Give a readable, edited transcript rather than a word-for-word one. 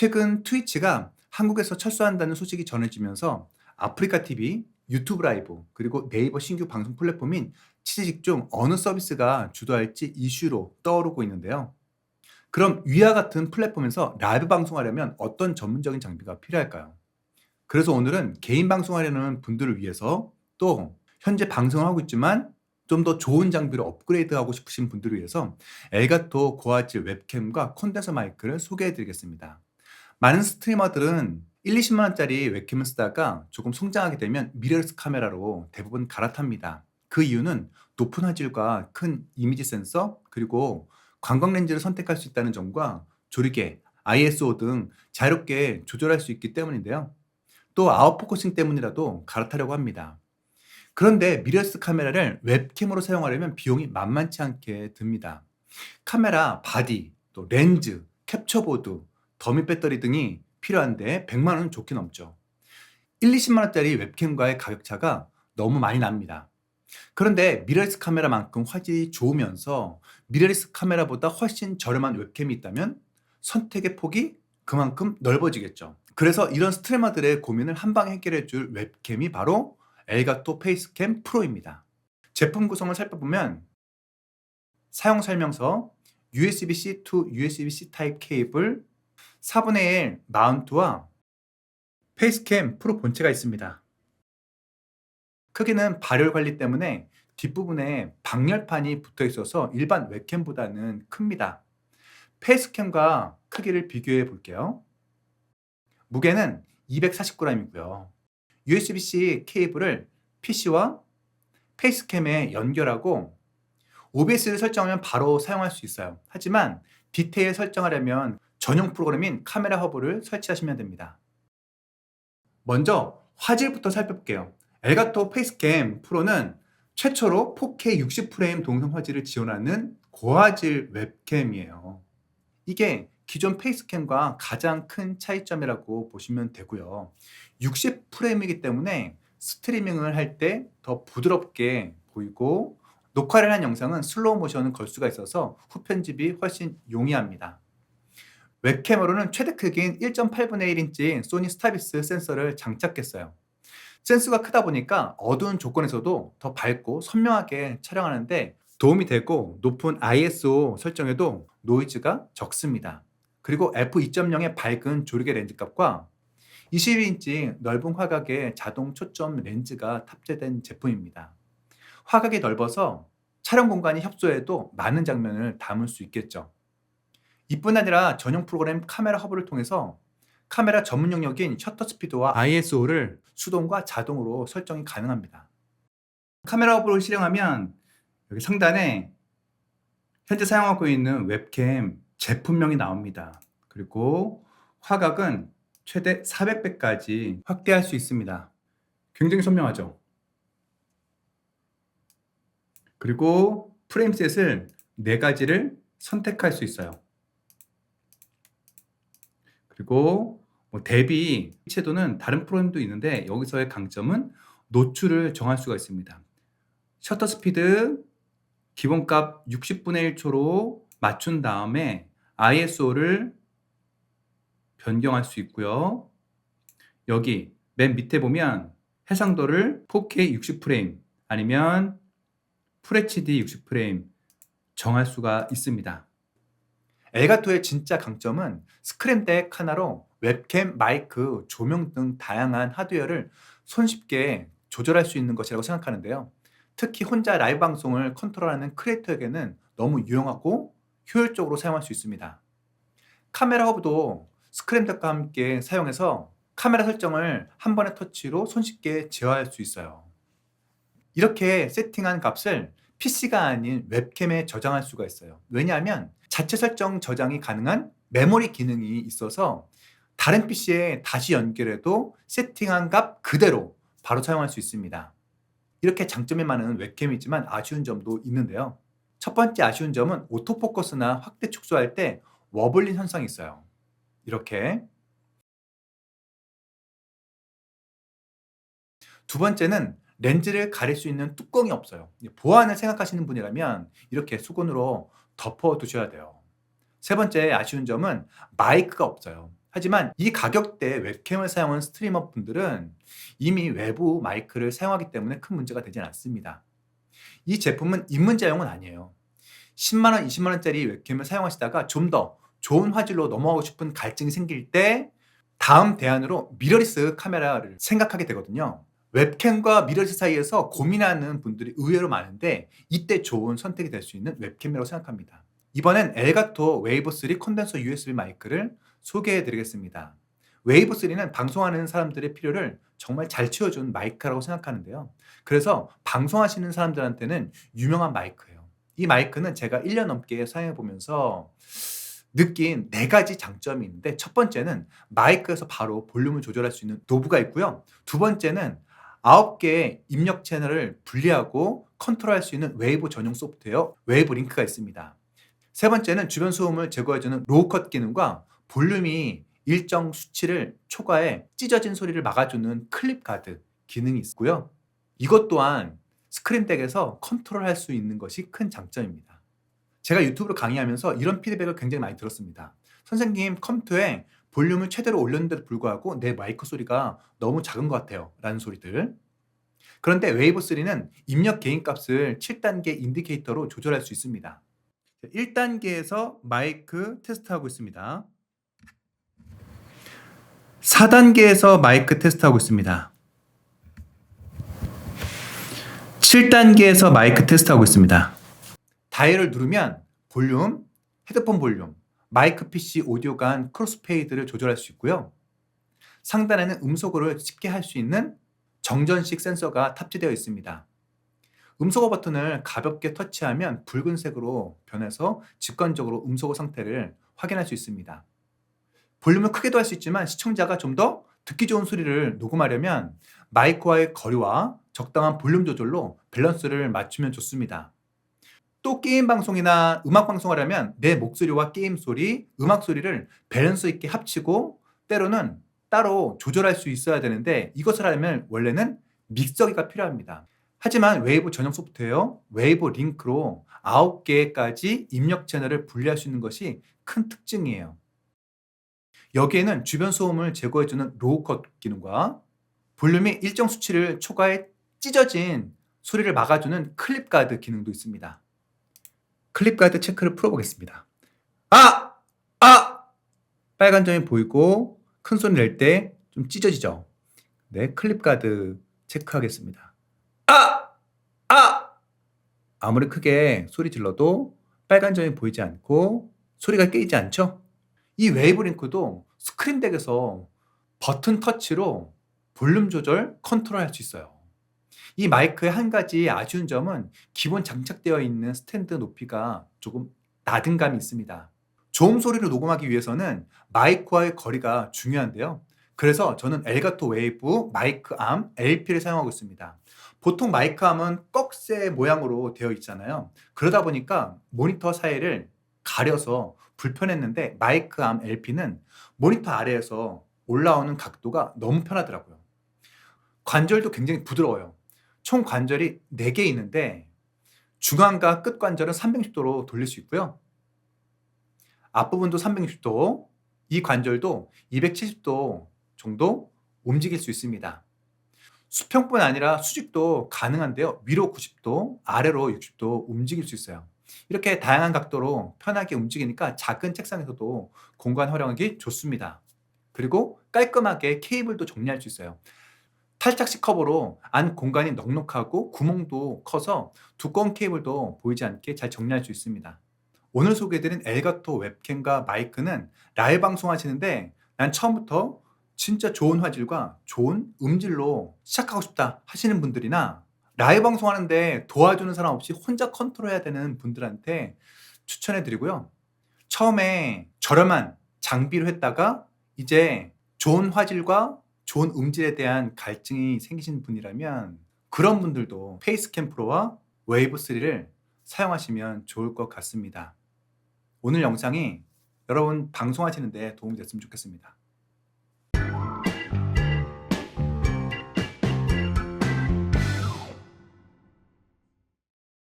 최근 트위치가 한국에서 철수한다는 소식이 전해지면서 아프리카 TV, 유튜브 라이브, 그리고 네이버 신규 방송 플랫폼인 치지직 중 어느 서비스가 주도할지 이슈로 떠오르고 있는데요. 그럼 위와 같은 플랫폼에서 라이브 방송하려면 어떤 전문적인 장비가 필요할까요? 그래서 오늘은 개인 방송하려는 분들을 위해서, 또 현재 방송을 하고 있지만 좀 더 좋은 장비로 업그레이드하고 싶으신 분들을 위해서 엘가토 고화질 웹캠과 콘덴서 마이크를 소개해 드리겠습니다. 많은 스트리머들은 1-20만 원짜리 웹캠을 쓰다가 조금 성장하게 되면 미러리스 카메라로 대부분 갈아탑니다. 그 이유는 높은 화질과 큰 이미지 센서, 그리고 관광 렌즈를 선택할 수 있다는 점과 조리개, ISO 등 자유롭게 조절할 수 있기 때문인데요. 또 아웃포커싱 때문이라도 갈아타려고 합니다. 그런데 미러리스 카메라를 웹캠으로 사용하려면 비용이 만만치 않게 듭니다. 카메라, 바디, 또 렌즈, 캡처보드, 더미 배터리 등이 필요한데 100만 원은 좋게 넘죠. 1-20만 원짜리 웹캠과의 가격 차가 너무 많이 납니다. 그런데 미러리스 카메라만큼 화질이 좋으면서 미러리스 카메라보다 훨씬 저렴한 웹캠이 있다면 선택의 폭이 그만큼 넓어지겠죠. 그래서 이런 스트리머들의 고민을 한방에 해결해 줄 웹캠이 바로 엘가토 페이스캠 프로입니다. 제품 구성을 살펴보면 사용 설명서, USB-C to USB-C 타입 케이블, 4분의 1 마운트와 페이스캠 프로 본체가 있습니다. 크기는 발열 관리 때문에 뒷부분에 방열판이 붙어 있어서 일반 웹캠보다는 큽니다. 페이스캠과 크기를 비교해 볼게요. 무게는 240g이고요. USB-C 케이블을 PC와 페이스캠에 연결하고 OBS를 설정하면 바로 사용할 수 있어요. 하지만 디테일 설정하려면 전용 프로그램인 카메라 허브를 설치하시면 됩니다. 먼저 화질부터 살펴볼게요. 엘가토 페이스캠 프로는 최초로 4K 60프레임 동영 화질을 지원하는 고화질 웹캠이에요. 이게 기존 페이스캠과 가장 큰 차이점이라고 보시면 되고요. 60프레임이기 때문에 스트리밍을 할 때 더 부드럽게 보이고, 녹화를 한 영상은 슬로우 모션을 걸 수가 있어서 후편집이 훨씬 용이합니다. 웹캠으로는 최대 크기인 1.8분의 1인치 소니 스타비스 센서를 장착했어요. 센서가 크다 보니까 어두운 조건에서도 더 밝고 선명하게 촬영하는데 도움이 되고, 높은 ISO 설정에도 노이즈가 적습니다. 그리고 f2.0의 밝은 조리개 렌즈 값과 21인치 넓은 화각의 자동 초점 렌즈가 탑재된 제품입니다. 화각이 넓어서 촬영 공간이 협소해도 많은 장면을 담을 수 있겠죠. 이뿐 아니라 전용 프로그램 카메라 허브를 통해서 카메라 전문 영역인 셔터 스피드와 ISO를 수동과 자동으로 설정이 가능합니다. 카메라 허브를 실행하면 여기 상단에 현재 사용하고 있는 웹캠 제품명이 나옵니다. 그리고 화각은 최대 400배까지 확대할 수 있습니다. 굉장히 선명하죠. 그리고 프레임셋을 4가지를 선택할 수 있어요. 그리고 대비 채도는 다른 프로그램도 있는데, 여기서의 강점은 노출을 정할 수가 있습니다. 셔터 스피드 기본값 60분의 1초로 맞춘 다음에 ISO를 변경할 수 있고요. 여기 맨 밑에 보면 해상도를 4K 60프레임 아니면 FHD 60프레임 정할 수가 있습니다. 엘가토의 진짜 강점은 스크린덱 하나로 웹캠, 마이크, 조명 등 다양한 하드웨어를 손쉽게 조절할 수 있는 것이라고 생각하는데요. 특히 혼자 라이브 방송을 컨트롤하는 크리에이터에게는 너무 유용하고 효율적으로 사용할 수 있습니다. 카메라 허브도 스크린덱과 함께 사용해서 카메라 설정을 한 번의 터치로 손쉽게 제어할 수 있어요. 이렇게 세팅한 값을 PC가 아닌 웹캠에 저장할 수가 있어요. 왜냐하면 자체 설정 저장이 가능한 메모리 기능이 있어서 다른 PC에 다시 연결해도 세팅한 값 그대로 바로 사용할 수 있습니다. 이렇게 장점이 많은 웹캠이지만 아쉬운 점도 있는데요. 첫 번째 아쉬운 점은 오토포커스나 확대 축소할 때 워블링 현상이 있어요. 이렇게. 두 번째는 렌즈를 가릴 수 있는 뚜껑이 없어요. 보안을 생각하시는 분이라면 이렇게 수건으로 덮어 두셔야 돼요. 세 번째 아쉬운 점은 마이크가 없어요. 하지만 이 가격대에 웹캠을 사용하는 스트리머 분들은 이미 외부 마이크를 사용하기 때문에 큰 문제가 되진 않습니다. 이 제품은 입문자용은 아니에요. 10만 원, 20만 원짜리 웹캠을 사용하시다가 좀 더 좋은 화질로 넘어가고 싶은 갈증이 생길 때 다음 대안으로 미러리스 카메라를 생각하게 되거든요. 웹캠과 미러리스 사이에서 고민하는 분들이 의외로 많은데 이때 좋은 선택이 될 수 있는 웹캠이라고 생각합니다. 이번엔 엘가토 웨이브 3 콘덴서 USB 마이크를 소개해 드리겠습니다. 웨이브 3는 방송하는 사람들의 필요를 정말 잘 채워준 마이크라고 생각하는데요. 그래서 방송하시는 사람들한테는 유명한 마이크예요. 이 마이크는 제가 1년 넘게 사용해 보면서 느낀 4가지 장점이 있는데, 첫 번째는 마이크에서 바로 볼륨을 조절할 수 있는 노브가 있고요. 두 번째는 9개의 입력 채널을 분리하고 컨트롤할 수 있는 웨이브 전용 소프트웨어 웨이브 링크가 있습니다. 세 번째는 주변 소음을 제거해주는 로우 컷 기능과 볼륨이 일정 수치를 초과해 찢어진 소리를 막아주는 클립 가드 기능이 있고요. 이것 또한 스크린덱에서 컨트롤할 수 있는 것이 큰 장점입니다. 제가 유튜브로 강의하면서 이런 피드백을 굉장히 많이 들었습니다. 선생님, 컴퓨터에 볼륨을 최대로 올렸는데도 불구하고 내 마이크 소리가 너무 작은 것 같아요 라는 소리들. 그런데 웨이브 3는 입력 게인 값을 7단계 인디케이터로 조절할 수 있습니다. 1단계에서 마이크 테스트하고 있습니다. 4단계에서 마이크 테스트하고 있습니다. 7단계에서 마이크 테스트하고 있습니다. 다이얼을 누르면 볼륨, 헤드폰 볼륨, 마이크 PC 오디오 간 크로스페이드를 조절할 수 있고요. 상단에는 음소거를 쉽게 할 수 있는 정전식 센서가 탑재되어 있습니다. 음소거 버튼을 가볍게 터치하면 붉은색으로 변해서 직관적으로 음소거 상태를 확인할 수 있습니다. 볼륨을 크게도 할 수 있지만 시청자가 좀 더 듣기 좋은 소리를 녹음하려면 마이크와의 거리와 적당한 볼륨 조절로 밸런스를 맞추면 좋습니다. 또 게임 방송이나 음악 방송하려면 내 목소리와 게임 소리, 음악 소리를 밸런스 있게 합치고 때로는 따로 조절할 수 있어야 되는데, 이것을 하려면 원래는 믹서기가 필요합니다. 하지만 웨이브 전용 소프트웨어 웨이브 링크로 9개까지 입력 채널을 분리할 수 있는 것이 큰 특징이에요. 여기에는 주변 소음을 제거해주는 로우 컷 기능과 볼륨이 일정 수치를 초과해 찢어진 소리를 막아주는 클립 가드 기능도 있습니다. 클립 가드 체크를 풀어보겠습니다. 아! 아! 빨간 점이 보이고 큰 소리 낼 때 좀 찢어지죠? 네, 클립 가드 체크하겠습니다. 아! 아! 아무리 크게 소리 질러도 빨간 점이 보이지 않고 소리가 깨지지 않죠? 이 웨이브 링크도 스크린덱에서 버튼 터치로 볼륨 조절 컨트롤할 수 있어요. 이 마이크의 한 가지 아쉬운 점은 기본 장착되어 있는 스탠드 높이가 조금 낮은 감이 있습니다. 좋은 소리를 녹음하기 위해서는 마이크와의 거리가 중요한데요. 그래서 저는 엘가토 웨이브 마이크 암 LP를 사용하고 있습니다. 보통 마이크 암은 꺽쇠 모양으로 되어 있잖아요. 그러다 보니까 모니터 사이를 가려서 불편했는데, 마이크 암 LP는 모니터 아래에서 올라오는 각도가 너무 편하더라고요. 관절도 굉장히 부드러워요. 총 관절이 4개 있는데 중앙과 끝 관절은 360도로 돌릴 수 있고요. 앞부분도 360도, 이 관절도 270도 정도 움직일 수 있습니다. 수평뿐 아니라 수직도 가능한데요. 위로 90도, 아래로 60도 움직일 수 있어요. 이렇게 다양한 각도로 편하게 움직이니까 작은 책상에서도 공간 활용하기 좋습니다. 그리고 깔끔하게 케이블도 정리할 수 있어요. 탈착식 커버로 안 공간이 넉넉하고 구멍도 커서 두꺼운 케이블도 보이지 않게 잘 정리할 수 있습니다. 오늘 소개해드린 엘가토 웹캠과 마이크는 라이브 방송하시는데 난 처음부터 진짜 좋은 화질과 좋은 음질로 시작하고 싶다 하시는 분들이나 라이브 방송하는데 도와주는 사람 없이 혼자 컨트롤해야 되는 분들한테 추천해드리고요. 처음에 저렴한 장비로 했다가 이제 좋은 화질과 좋은 음질에 대한 갈증이 생기신 분이라면 그런 분들도 페이스캠 프로와 웨이브 3를 사용하시면 좋을 것 같습니다. 오늘 영상이 여러분 방송하시는데 도움이 됐으면 좋겠습니다.